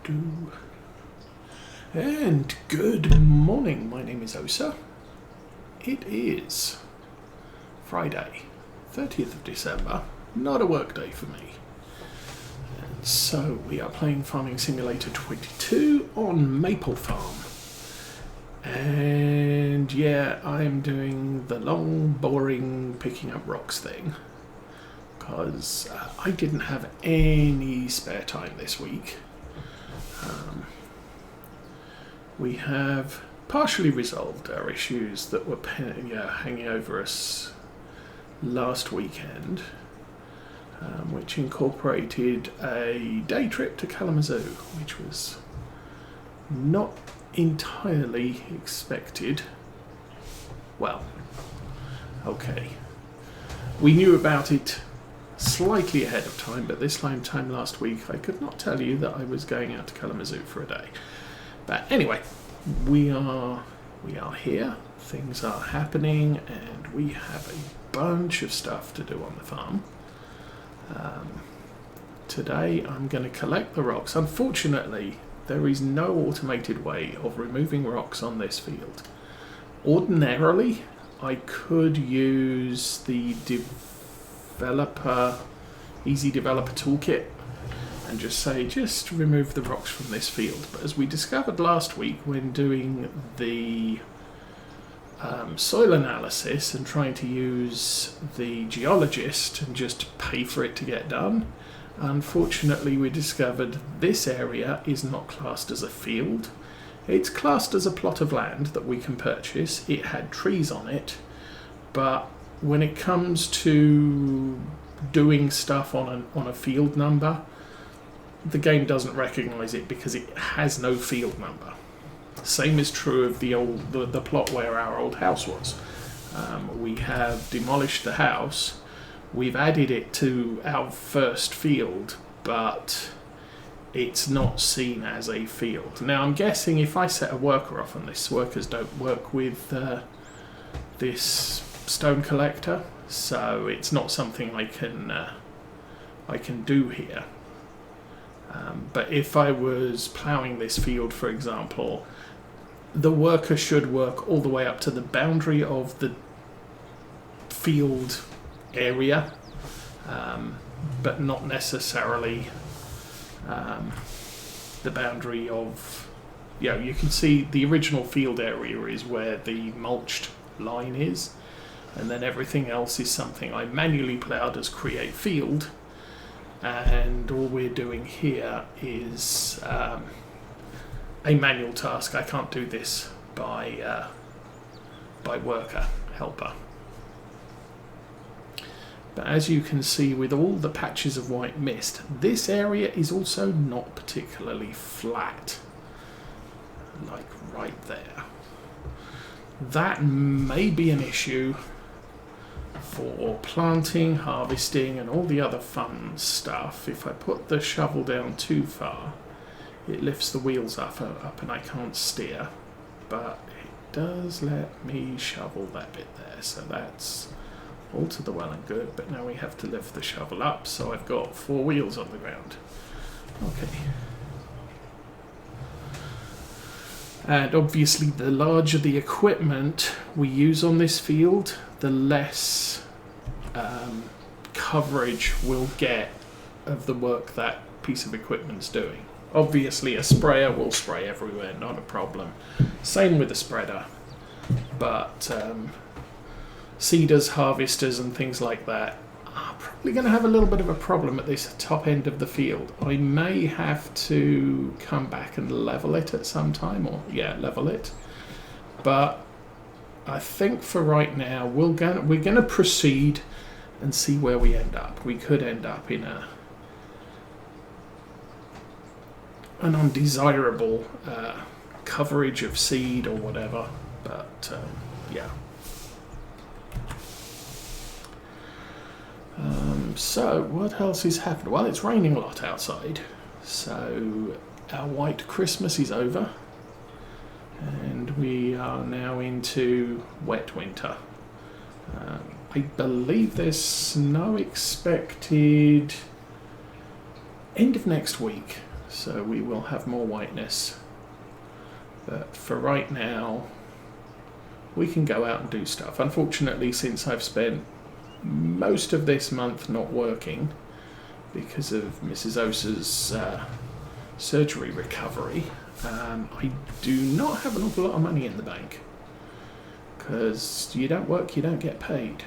do. And good morning, my name is Osa. It is Friday, 30th of December, not a work day for me. And so we are playing Farming Simulator 22 on Maypole Farm. And yeah, I'm doing the long, boring picking up rocks thing because I didn't have any spare time this week. We have partially resolved our issues that were hanging over us last weekend, which incorporated a day trip to Kalamazoo, which was not entirely expected. Well, okay. We knew about it slightly ahead of time, but this time last week I could not tell you that I was going out to Kalamazoo for a day. But anyway, we are here, things are happening, and we have a bunch of stuff to do on the farm. Today I'm going to collect the rocks. Unfortunately, there is no automated way of removing rocks on this field. Ordinarily, I could use the Easy Developer Toolkit and just remove the rocks from this field. But as we discovered last week when doing the soil analysis and trying to use the geologist and just pay for it to get done, unfortunately we discovered this area is not classed as a field. It's classed as a plot of land that we can purchase. It had trees on it, but when it comes to doing stuff on a field number, the game doesn't recognise it because it has no field number. Same is true of the plot where our old house was. We have demolished the house. We've added it to our first field, but it's not seen as a field. Now I'm guessing if I set a worker off on this, workers don't work with this stone collector, so it's not something I can do here. But if I was ploughing this field, for example, the worker should work all the way up to the boundary of the field area, but not necessarily the boundary of... you can see the original field area is where the mulched line is, and then everything else is something I manually ploughed as create field. And all we're doing here is a manual task. I can't do this by worker, helper. But as you can see with all the patches of white mist, this area is also not particularly flat, like right there. That may be an issue for planting, harvesting, and all the other fun stuff. If I put the shovel down too far, it lifts the wheels up and I can't steer. But it does let me shovel that bit there, so that's all to the well and good. But now we have to lift the shovel up, so I've got 4 wheels on the ground. Okay. And obviously the larger the equipment we use on this field, the less coverage we'll get of the work that piece of equipment's doing. Obviously a sprayer will spray everywhere, not a problem. Same with the spreader. But seeders, harvesters and things like that are probably going to have a little bit of a problem at this top end of the field. I may have to come back and level it at some time, level it. But I think for right now we're going to proceed and see where we end up. We could end up in an undesirable coverage of seed or whatever, but yeah. So what else is happening? Well, it's raining a lot outside, so our white Christmas is over and we are now into wet winter. I believe there's snow expected end of next week, so we will have more whiteness. But for right now, we can go out and do stuff. Unfortunately, since I've spent most of this month not working because of Mrs. Osa's surgery recovery, I do not have an awful lot of money in the bank, because you don't work, you don't get paid,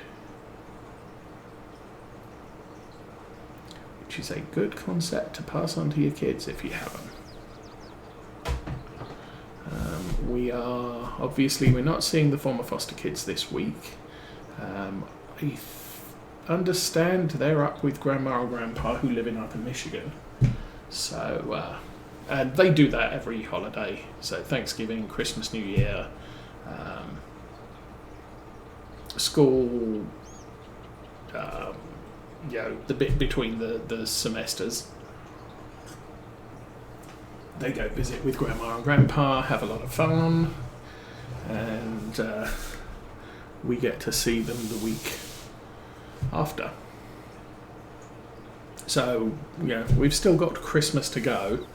which is a good concept to pass on to your kids if you have them. We are obviously, we're not seeing the former foster kids this week. I understand they're up with Grandma or Grandpa, who live up in Michigan. So, and they do that every holiday. So Thanksgiving, Christmas, New Year, school, the bit between the semesters. They go visit with Grandma and Grandpa, have a lot of fun, and we get to see them the week after. So, we've still got Christmas to go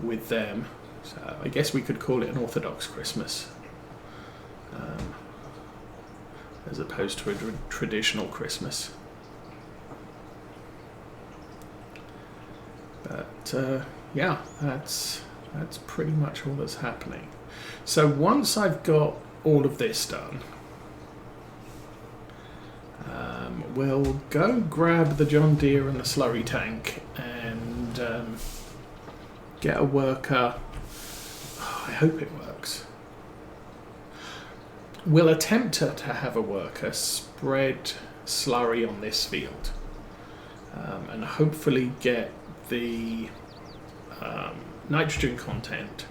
with them. So I guess we could call it an Orthodox Christmas, as opposed to a traditional Christmas. But that's pretty much all that's happening. So once I've got all of this done, we'll go grab the John Deere and the slurry tank and get a worker. I hope it works. We'll attempt to have a worker spread slurry on this field, and hopefully get the nitrogen content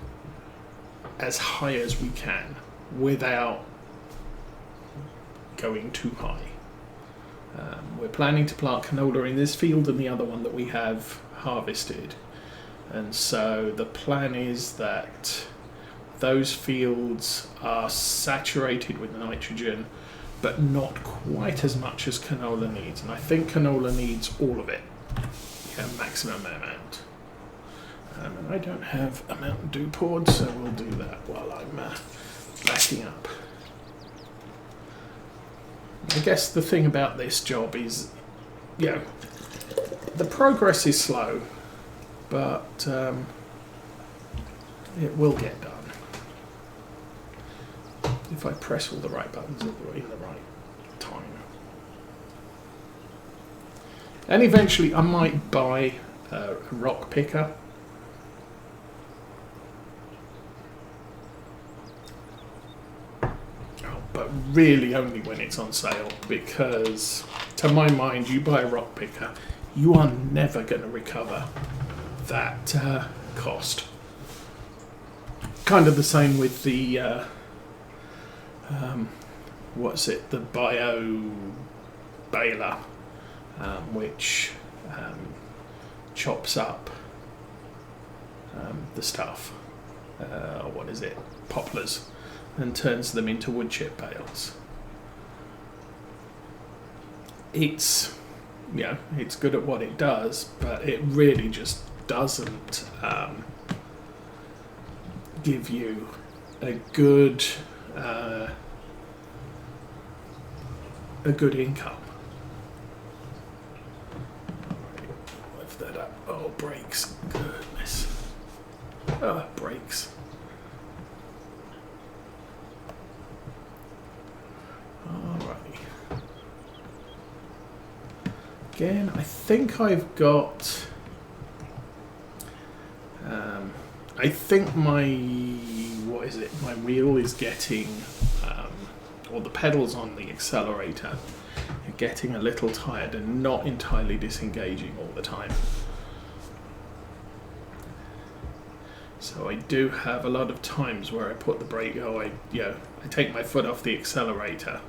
as high as we can without going too high. We're planning to plant canola in this field and the other one that we have harvested, and so the plan is that those fields are saturated with nitrogen, but not quite as much as canola needs, and I think canola needs all of it, maximum amount. And I don't have a Mountain Dew poured, so we'll do that while I'm backing up. I guess the thing about this job is, the progress is slow, but it will get done if I press all the right buttons in the right time. And eventually I might buy a rock picker. But really only when it's on sale, because to my mind, you buy a rock picker, you are never going to recover that cost. Kind of the same with the the bio baler, which chops up the stuff, poplars, and turns them into wood chip bales. It's good at what it does, but it really just doesn't give you a good income. Lift that up. Oh, brakes! Goodness. Oh, brakes. Alrighty. Again, I think I've got. I think my wheel is getting, or the pedals on the accelerator are getting a little tired and not entirely disengaging all the time. So I do have a lot of times where I put the brake. I take my foot off the accelerator,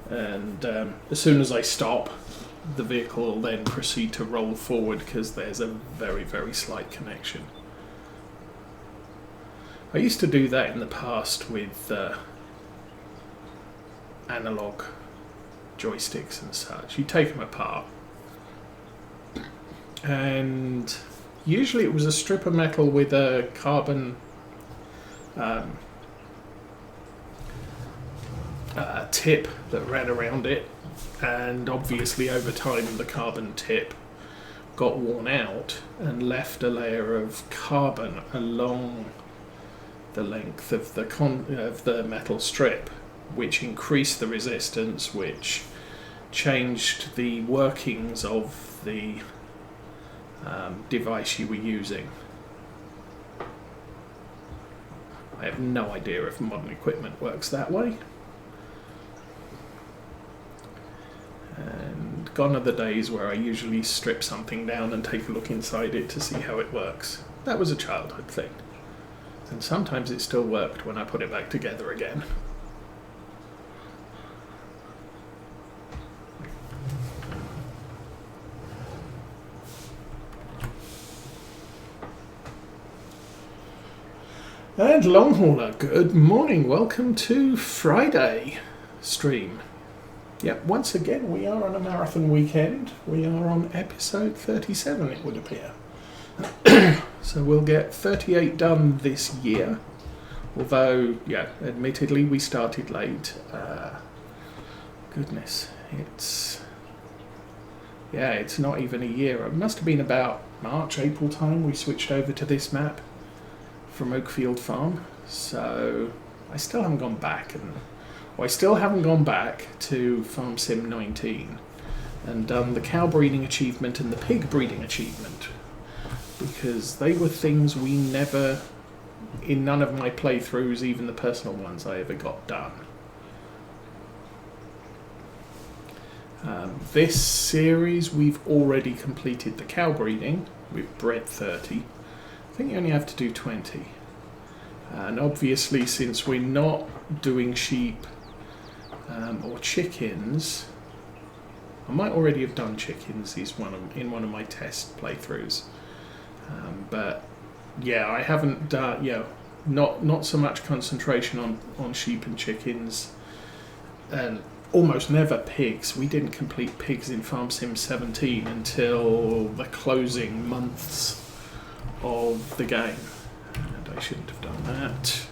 and as soon as I stop, the vehicle will then proceed to roll forward because there's a very, very slight connection. I used to do that in the past with analog joysticks and such. You take them apart, and Usually it was a strip of metal with a carbon tip that ran around it, and obviously over time the carbon tip got worn out and left a layer of carbon along the length of the metal strip, which increased the resistance, which changed the workings of the device you were using. I have no idea if modern equipment works that way. And gone are the days where I usually strip something down and take a look inside it to see how it works. That was a childhood thing. And sometimes it still worked when I put it back together again. And Longhauler, good morning. Welcome to Friday stream. Yep, once again we are on a marathon weekend. We are on episode 37, it would appear. So we'll get 38 done this year. Although, yeah, admittedly we started late. Goodness, it's not even a year. It must have been about March, April time we switched over to this map from Oakfield Farm. So I still haven't gone back to Farm Sim 19 and done the cow breeding achievement and the pig breeding achievement, because they were things we never, in none of my playthroughs, even the personal ones, I ever got done. This series we've already completed the cow breeding. We've bred 30. I think you only have to do 20. And obviously, since we're not doing sheep or chickens, I might already have done chickens in one of my test playthroughs. But yeah, I haven't done, not so much concentration on sheep and chickens, and almost never pigs. We didn't complete pigs in Farm Sim 17 until the closing months of the game. And I shouldn't have done that.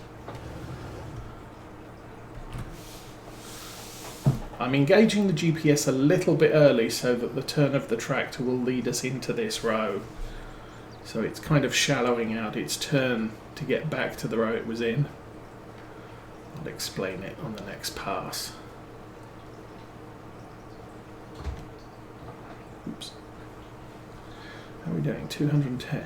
I'm engaging the GPS a little bit early so that the turn of the tractor will lead us into this row. So it's kind of shallowing out its turn to get back to the row it was in. I'll explain it on the next pass. Oops. How are we doing? 210.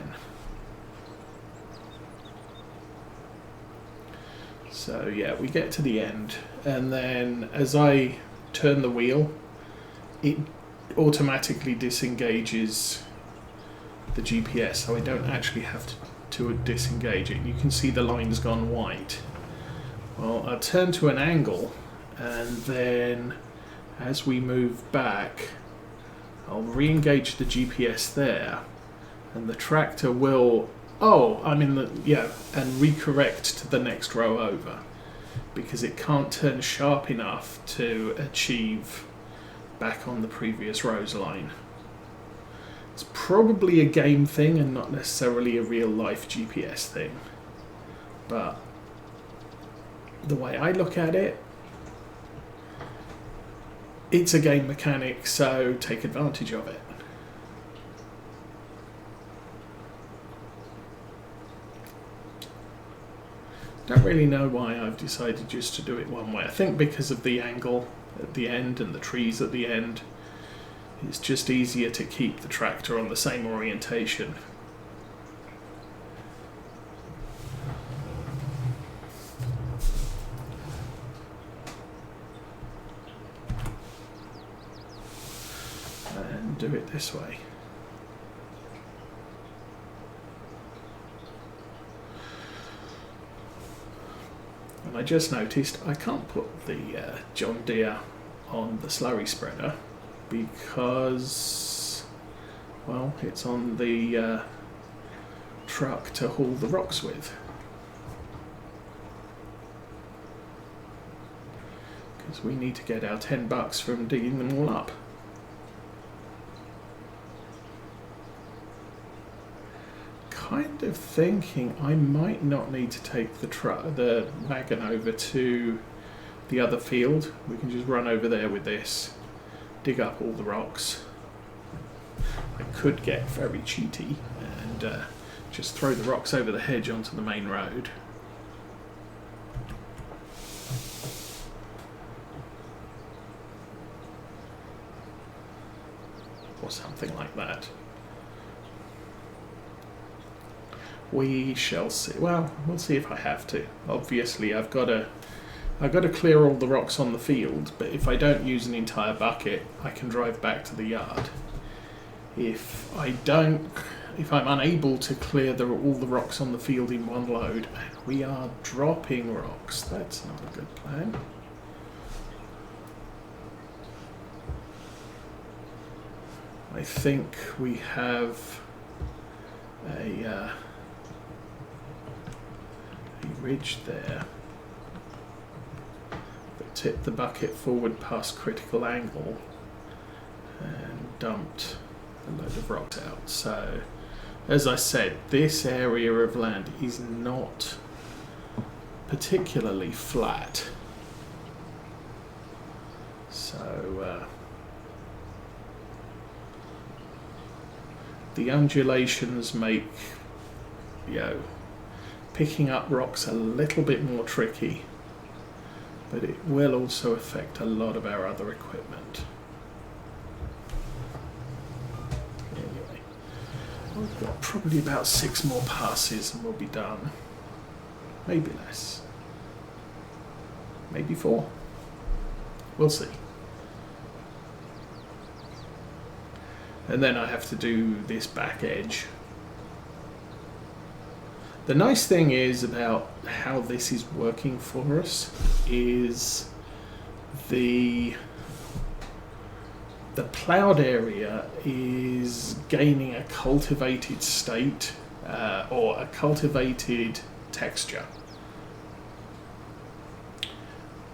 So yeah, we get to the end, and then as I turn the wheel, it automatically disengages the GPS, so I don't actually have to disengage it. You can see the line's gone white. Well, I'll turn to an angle, and then as we move back, I'll re-engage the GPS there, and the tractor will, and recorrect to the next row over, because it can't turn sharp enough to achieve back on the previous row's line. It's probably a game thing and not necessarily a real life GPS thing, but the way I look at it, it's a game mechanic, so take advantage of it. Don't really know why I've decided just to do it one way. I think because of the angle at the end and the trees at the end, it's just easier to keep the tractor on the same orientation. And do it this way. And I just noticed I can't put the John Deere on the slurry spreader because, well, it's on the truck to haul the rocks with. Because we need to get our $10 from digging them all up. kind of thinking I might not need to take the wagon over to the other field. We can just run over there with this, dig up all the rocks. I could get very cheaty and just throw the rocks over the hedge onto the main road. Or something like that. We shall see. Well, we'll see if I have to. Obviously, I've got to clear all the rocks on the field, but if I don't use an entire bucket, I can drive back to the yard. If I'm unable to clear all the rocks on the field in one load, and we are dropping rocks, that's not a good plan. I think we have a ridge there that tipped the bucket forward past critical angle and dumped a load of rocks out. So, as I said, this area of land is not particularly flat. So, the undulations make, picking up rocks a little bit more tricky, but it will also affect a lot of our other equipment. Anyway, we've got probably about 6 more passes and we'll be done. Maybe less. Maybe 4. We'll see. And then I have to do this back edge. The nice thing is about how this is working for us is the ploughed area is gaining a cultivated state or a cultivated texture,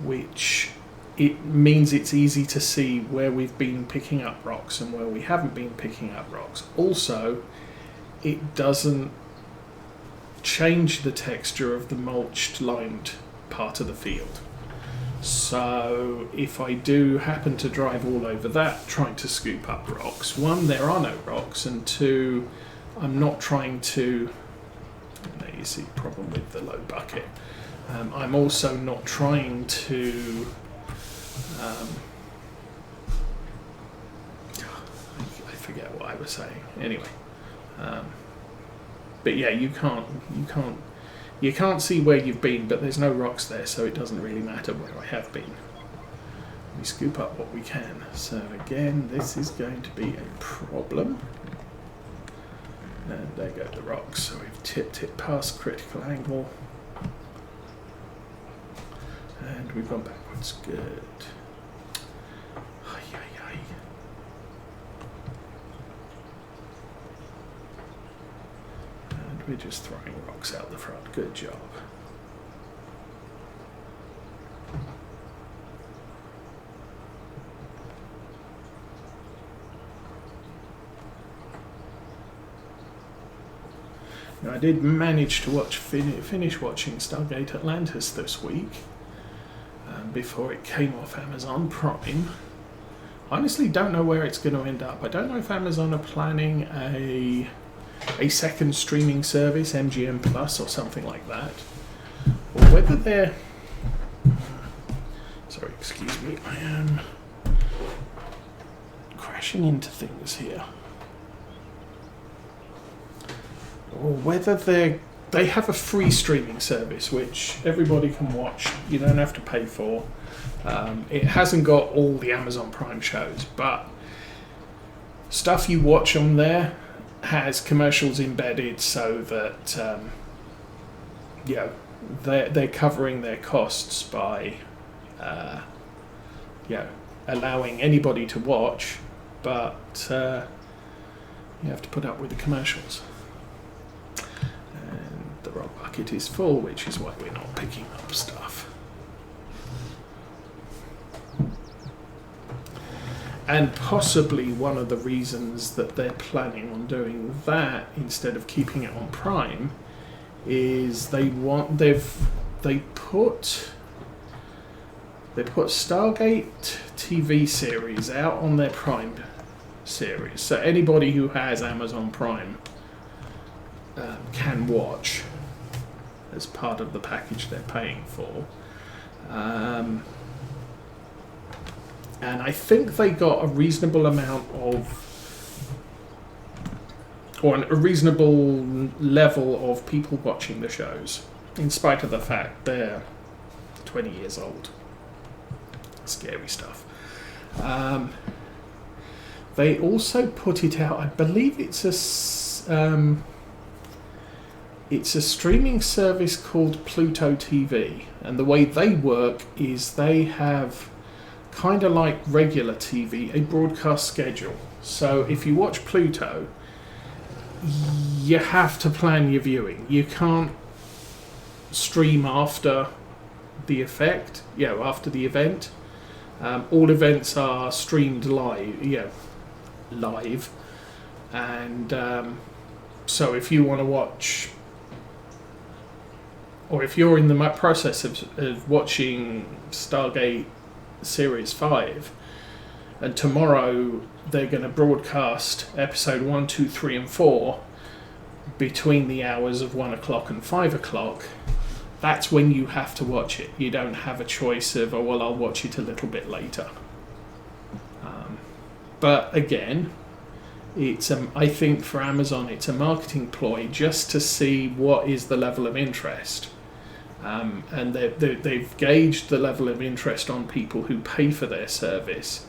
which it means it's easy to see where we've been picking up rocks and where we haven't been picking up rocks. Also, it doesn't change the texture of the mulched limed part of the field. So if I do happen to drive all over that trying to scoop up rocks, 1, there are no rocks, and 2, I'm not trying to, there you see the problem with the low bucket, I'm also not trying to I forget what I was saying. Anyway, but yeah, you can't see where you've been, but there's no rocks there, so it doesn't really matter where I have been. We scoop up what we can. So again, this is going to be a problem. And there go the rocks. So we've tipped it past critical angle, and we've gone backwards. Good. We're just throwing rocks out the front. Good job. Now, I did manage to finish watching Stargate Atlantis this week before it came off Amazon Prime. I honestly don't know where it's going to end up. I don't know if Amazon are planning a second streaming service, MGM Plus or something like that, or whether they're, sorry, excuse me, I am crashing into things here, or whether they have a free streaming service which everybody can watch, you don't have to pay for. It hasn't got all the Amazon Prime shows, but stuff you watch on there has commercials embedded so that they're covering their costs by allowing anybody to watch, but you have to put up with the commercials. And the rock bucket is full, which is why we're not picking up stuff. And possibly one of the reasons that they're planning on doing that instead of keeping it on Prime is they put Stargate TV series out on their Prime series, so anybody who has Amazon Prime can watch as part of the package they're paying for. And I think they got a reasonable amount of, or a reasonable level of people watching the shows, in spite of the fact they're 20 years old. Scary stuff. They also put it out, I believe it's a streaming service called Pluto TV, and the way they work is they have, kind of like regular TV, a broadcast schedule. So if you watch Pluto, you have to plan your viewing. You can't stream after the after the event. All events are streamed live, and so if you want to watch, or if you're in the process of watching Stargate Series 5, and tomorrow they're going to broadcast episode 1, 2, 3 and 4 between the hours of 1 o'clock and 5 o'clock, that's when you have to watch it. You don't have a choice of, I'll watch it a little bit later. But again, it's I think for Amazon it's a marketing ploy just to see what is the level of interest. And they've gauged the level of interest on people who pay for their service,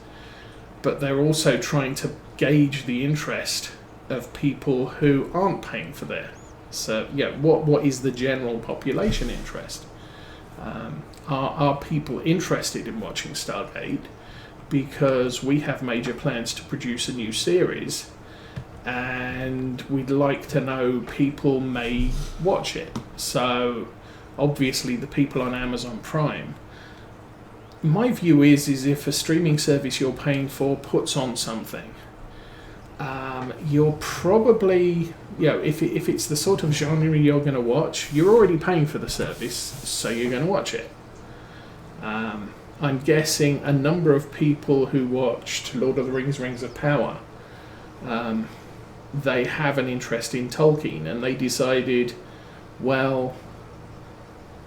but they're also trying to gauge the interest of people who aren't paying for their. So what is the general population interest? Are people interested in watching Stargate because we have major plans to produce a new series, and we'd like to know people may watch it. So obviously the people on Amazon Prime, my view is if a streaming service you're paying for puts on something, you're probably, if it's the sort of genre you're going to watch, you're already paying for the service, so you're going to watch it. I'm guessing a number of people who watched Lord of the Rings, Rings of Power, they have an interest in Tolkien, and they decided, well,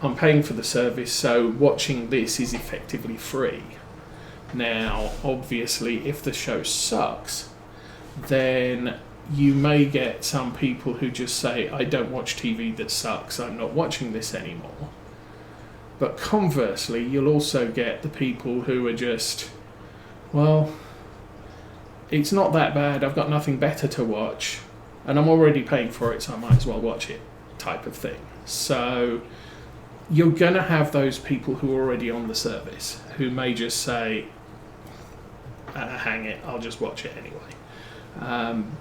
I'm paying for the service, so watching this is effectively free. Now, obviously, if the show sucks, then you may get some people who just say, I don't watch TV that sucks, I'm not watching this anymore. But conversely, you'll also get the people who are just, well, it's not that bad, I've got nothing better to watch, and I'm already paying for it, so I might as well watch it, type of thing. So you're going to have those people who are already on the service who may just say, hang it, I'll just watch it anyway.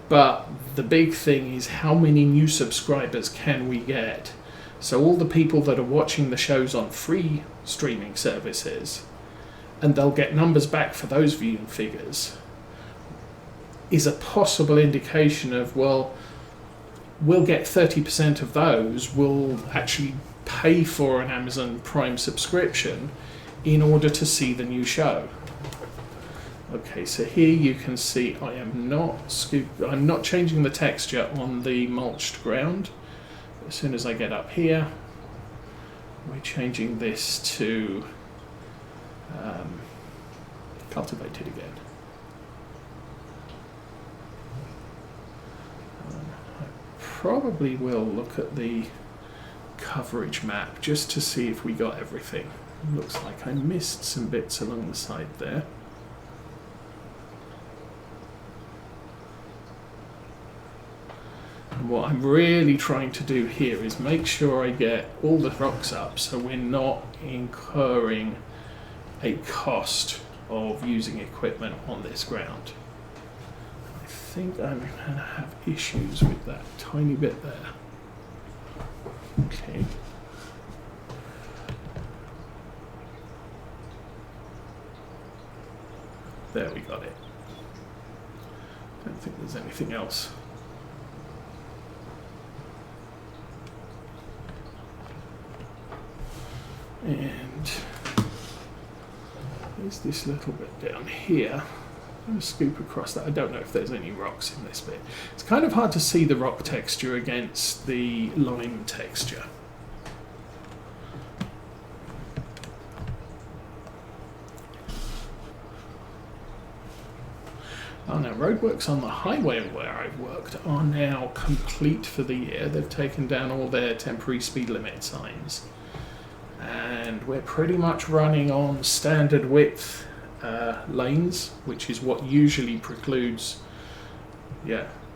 But the big thing is, how many new subscribers can we get? So all the people that are watching the shows on free streaming services, and they'll get numbers back for those viewing figures, is a possible indication of, well, we'll get 30% of those will actually pay for an Amazon Prime subscription in order to see the new show. Okay, so here you can see I'm not changing the texture on the mulched ground. As soon as I get up here, we're changing this to cultivated again. I probably will look at the coverage map just to see if we got everything. Looks like I missed some bits along the side there. And what I'm really trying to do here is make sure I get all the rocks up so we're not incurring a cost of using equipment on this ground. I think I'm going to have issues with that tiny bit there. Okay. There we got it. don't think there's anything else. And there's this little bit down here. I'm going to scoop across that. I don't know if there's any rocks in this bit. It's kind of hard to see the rock texture against the lime texture. Oh, now roadworks on the highway where I've worked are now complete for the year. They've taken down all their temporary speed limit signs. And we're pretty much running on standard width lanes, which is what usually precludes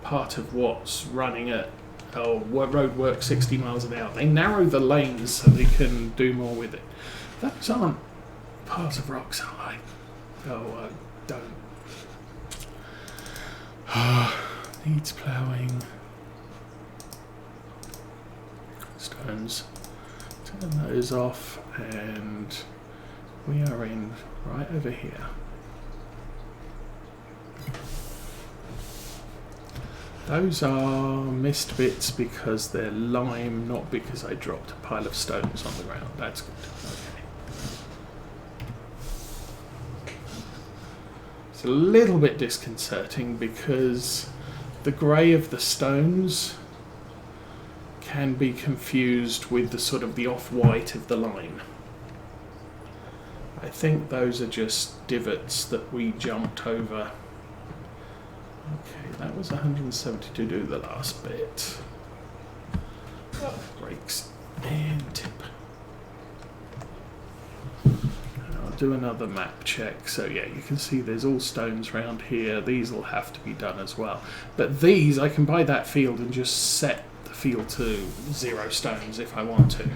part of what's running at road work 60 miles an hour. They narrow the lanes so they can do more with it. Those aren't piles of rocks, are they? Oh, don't. Needs ploughing. Stones. Turn those off, and we are in right over here. Those are missed bits because they're lime, not because I dropped a pile of stones on the ground. That's good. Okay. It's a little bit disconcerting because the grey of the stones can be confused with the sort of the off-white of the lime. I think those are just divots that we jumped over. Okay, that was 170 to do the last bit. Brakes and tip. I'll do another map check. So yeah, you can see there's all stones around here. These will have to be done as well. But these, I can buy that field and just set field to 0 stones if I want to.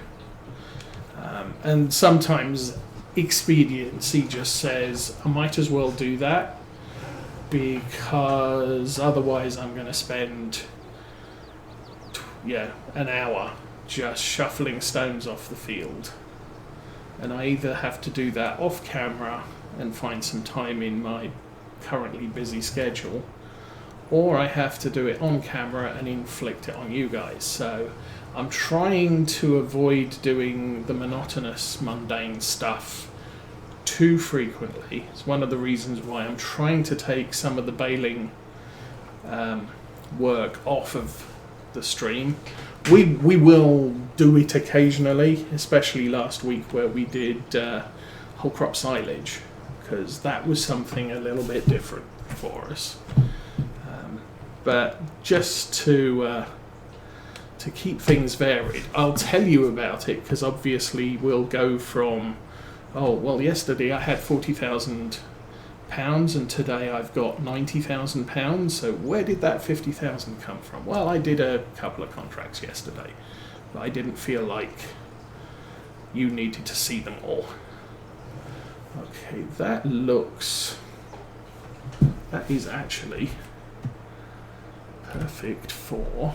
And sometimes expediency just says I might as well do that because otherwise I'm going to spend an hour just shuffling stones off the field, and I either have to do that off camera and find some time in my currently busy schedule, or I have to do it on camera and inflict it on you guys. So I'm trying to avoid doing the monotonous, mundane stuff too frequently. It's one of the reasons why I'm trying to take some of the baling work off of the stream. We will do it occasionally, especially last week where we did whole crop silage, because that was something a little bit different for us. But just to keep things varied, I'll tell you about it, because obviously we'll go from, yesterday I had £40,000 and today I've got £90,000. So where did that 50,000 come from? Well, I did a couple of contracts yesterday, but I didn't feel like you needed to see them all. Okay, that is actually perfect for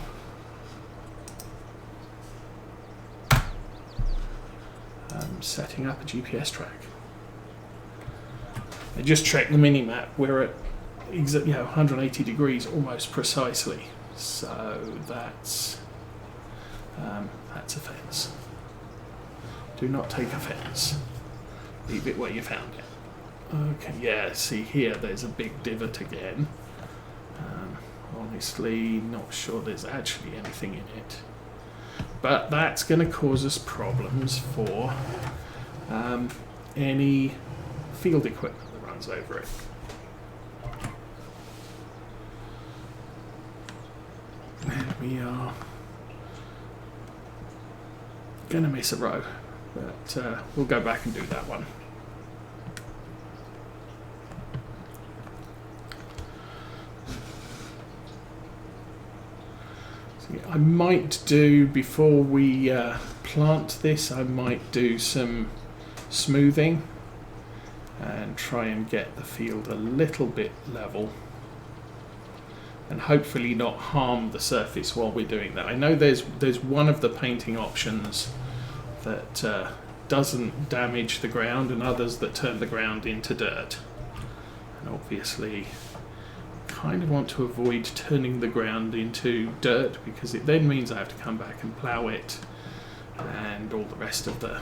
setting up a GPS track. I just checked the mini-map. We're at 180 degrees almost precisely. So that's a fence. Do not take offence. Leave it where you found it. Okay, yeah, see here, there's a big divot again. Honestly, not sure there's actually anything in it. But that's going to cause us problems for any field equipment that runs over it. And we are going to miss a row, but we'll go back and do that one. I might do, before we plant this, I might do some smoothing and try and get the field a little bit level and hopefully not harm the surface while we're doing that. I know there's one of the painting options that doesn't damage the ground and others that turn the ground into dirt. And obviously kind of want to avoid turning the ground into dirt, because it then means I have to come back and plough it and all the rest of the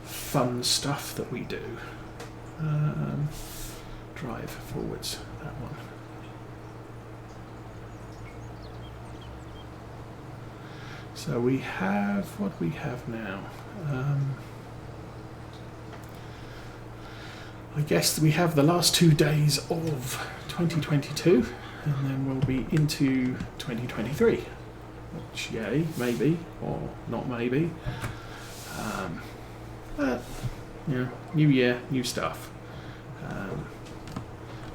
fun stuff that we do. Drive forwards, that one. So we have, what do we have now? I guess we have the last 2 days of 2022, and then we'll be into 2023, which, yay, maybe, or not maybe. But, you know, new year, new stuff.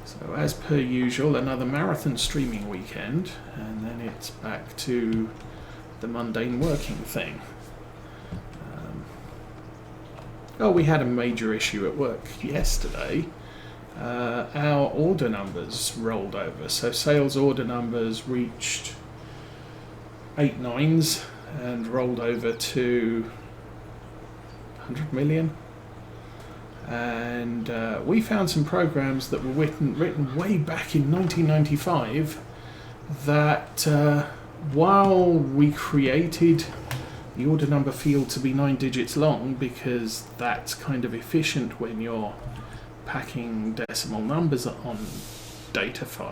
So as per usual, another marathon streaming weekend, and then it's back to the mundane working thing. We had a major issue at work yesterday. Our order numbers rolled over. So sales order numbers reached 8 nines and rolled over to 100 million. And we found some programs that were written way back in 1995 that while we created the order number field to be 9 digits long, because that's kind of efficient when you're packing decimal numbers on data files,